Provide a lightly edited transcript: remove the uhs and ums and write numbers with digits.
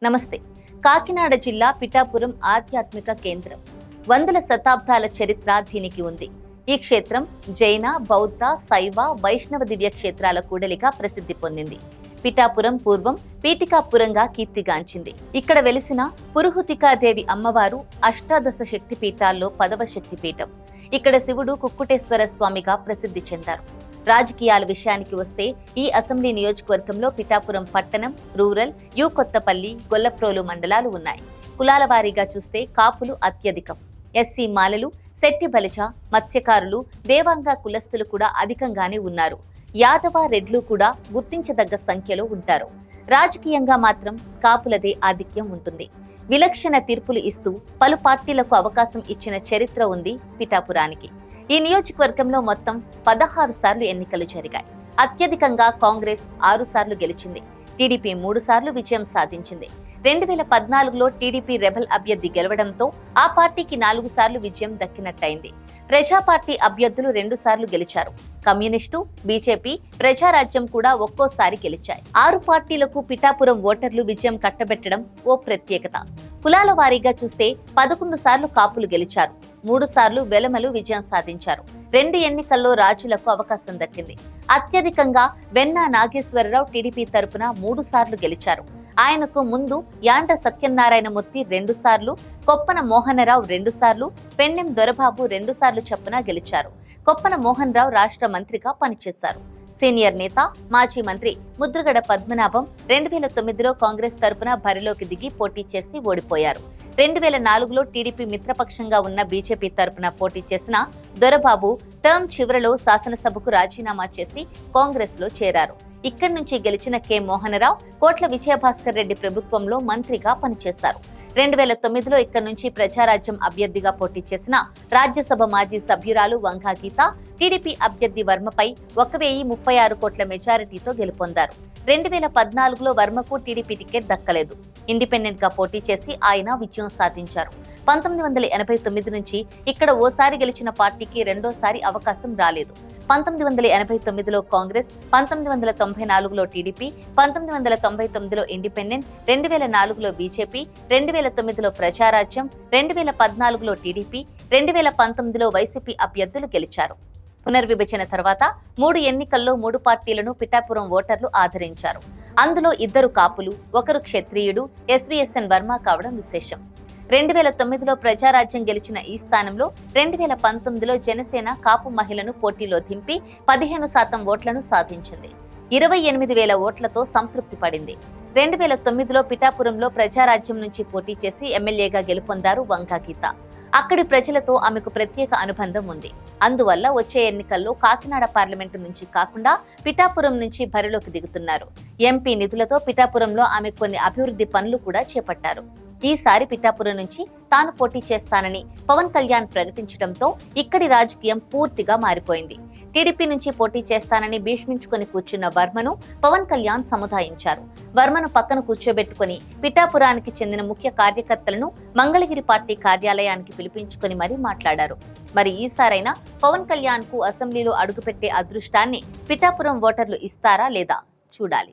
నమస్తే. కాకినాడ జిల్లా పిఠాపురం ఆధ్యాత్మిక కేంద్రం. వందల శతాబ్దాల చరిత్ర దీనికి ఉంది. ఈ క్షేత్రం జైన, బౌద్ధ, శైవ, వైష్ణవ దివ్య క్షేత్రాల కూడలిగా ప్రసిద్ధి పొందింది. పిఠాపురం పూర్వం పీఠికాపురంగా కీర్తిగాంచింది. ఇక్కడ వెలిసిన పురుహుతికాదేవి అమ్మవారు అష్టాదశ శక్తి పీఠాల్లో 10వ శక్తిపీఠం. ఇక్కడ శివుడు కుక్కుటేశ్వర స్వామిగా ప్రసిద్ధి చెందారు. రాజకీయాల విషయానికి వస్తే ఈ అసెంబ్లీ నియోజకవర్గంలో పిఠాపురం పట్టణం, రూరల్, యు కొత్తపల్లి, గొల్లప్రోలు మండలాలు ఉన్నాయి. కులాల వారీగా చూస్తే కాపులు అత్యధికం. ఎస్సీ మాలలు, శెట్టి బలిజ, మత్స్యకారులు, దేవాంగ కులస్తులు కూడా అధికంగానే ఉన్నారు. యాదవ, రెడ్లు కూడా గుర్తించదగ్గ సంఖ్యలో ఉంటారు. రాజకీయంగా మాత్రం కాపులదే ఆధిక్యం ఉంటుంది. విలక్షణ తీర్పులు ఇస్తూ పలు పార్టీలకు అవకాశం ఇచ్చిన చరిత్ర ఉంది పిఠాపురానికి. ఈ నియోజకవర్గంలో మొత్తం 16 సార్లు ఎన్నికలు జరిగాయి. అత్యధికంగా కాంగ్రెస్ 6 సార్లు గెలిచింది. టీడీపీ 3 సార్లు విజయం సాధించింది. 2014లో టీడీపీ రెబల్ అభ్యర్థి గెలవడంతో ఆ పార్టీకి 4 సార్లు విజయం దక్కినట్టయింది. ప్రజా పార్టీ అభ్యర్థులు 2 సార్లు గెలిచారు. కమ్యూనిస్టు, బీజేపీ, ప్రజారాజ్యం కూడా ఒక్కోసారి గెలిచాయి. 6 పార్టీలకు పిఠాపురం ఓటర్లు విజయం కట్టబెట్టడం ఓ ప్రత్యేకత. కులాల వారీగా చూస్తే 11 సార్లు కాపులు గెలిచారు. 3 సార్లు వెలమలు విజయం సాధించారు. 2 ఎన్నికల్లో రాజులకు అవకాశం దక్కింది. అత్యధికంగా వెన్నా నాగేశ్వరరావు టీడీపీ తరపున 3 సార్లు గెలిచారు. ఆయనకు ముందు యాండ్ర సత్యనారాయణమూర్తి 2 సార్లు, కొప్పన మోహనరావు 2 సార్లు, పెన్నెం దొరబాబు 2 సార్లు చొప్పున గెలిచారు. కొప్పన మోహన్ రావు రాష్ట్ర మంత్రిగా పనిచేశారు. సీనియర్ నేత, మాజీ మంత్రి ముద్రగడ పద్మనాభం 2009లో కాంగ్రెస్ తరపున బరిలోకి దిగి పోటీ చేసి ఓడిపోయారు. 2004లో టీడీపీ మిత్రపక్షంగా ఉన్న బీజేపీ తరపున పోటీ చేసిన దొరబాబు టర్మ్ చివరలో శాసనసభకు రాజీనామా చేసి కాంగ్రెస్ లో చేరారు. ఇక్కడి నుంచి గెలిచిన కె మోహనరావు కోట్ల విజయభాస్కర్ రెడ్డి ప్రభుత్వంలో మంత్రిగా పనిచేశారు. 2009లో ఇక్కడి నుంచి ప్రజారాజ్యం అభ్యర్థిగా పోటీ చేసిన రాజ్యసభ మాజీ సభ్యురాలు వంగా గీత టీడీపీ అభ్యర్థి వర్మపై 1036 కోట్ల మెజారిటీతో గెలుపొందారు. 2014లో వర్మకు టీడీపీ టికెట్ దక్కలేదు. ఇండిపెండెంట్ గా పోటీ చేసి ఆయన విజయం సాధించారు. 1989 నుంచి ఇక్కడ ఓసారి గెలిచిన పార్టీకి రెండోసారి అవకాశం రాలేదు. 1989లో కాంగ్రెస్, 1994లో టీడీపీ, 1999లో ఇండిపెండెంట్, 2004లో బీజేపీ, 2009లో ప్రజారాజ్యం, 2014లో టీడీపీ, 2019లో వైసీపీ అభ్యర్థులు గెలిచారు. పునర్విభజన తర్వాత 3 ఎన్నికల్లో 3 పార్టీలను పిఠాపురం ఓటర్లు ఆదరించారు. అందులో 2 కాపులు, 1 క్షత్రియుడు, ఎస్వీఎస్ఎన్ వర్మ కావడం విశేషం. 2009లో ప్రజారాజ్యం గెలిచిన ఈ స్థానంలో 2019లో జనసేన కాపు మహిళను పోటీలో దింపి 15% ఓట్లను సాధించింది. 28,000 ఓట్లతో సంతృప్తి పడింది. 2009లో పిఠాపురంలో ప్రజారాజ్యం నుంచి పోటీ చేసి ఎమ్మెల్యేగా గెలుపొందారు వంగా గీత. అక్కడి ప్రజలతో ఆమెకు ప్రత్యేక అనుబంధం ఉంది. అందువల్ల వచ్చే ఎన్నికల్లో కాకినాడ పార్లమెంటు నుంచి కాకుండా పిఠాపురం నుంచి బరిలోకి దిగుతున్నారు. ఎంపీ నిధులతో పిఠాపురంలో ఆమె కొన్ని అభివృద్ధి పనులు కూడా చేపట్టారు. ఈసారి పిఠాపురం నుంచి తాను పోటీ చేస్తానని పవన్ కళ్యాణ్ ప్రకటించడంతో ఇక్కడి రాజకీయం పూర్తిగా మారిపోయింది. టీడీపీ నుంచి పోటీ చేస్తానని భీష్మించుకుని కూర్చున్న వర్మను పవన్ కళ్యాణ్ సముదాయించారు. వర్మను పక్కన కూర్చోబెట్టుకుని పిఠాపురానికి చెందిన ముఖ్య కార్యకర్తలను మంగళగిరి పార్టీ కార్యాలయానికి పిలిపించుకుని మరీ మాట్లాడారు. మరి ఈసారైనా పవన్ కళ్యాణ్ కు అసెంబ్లీలో అడుగుపెట్టే అదృష్టాన్ని పిఠాపురం ఓటర్లు ఇస్తారా లేదా చూడాలి.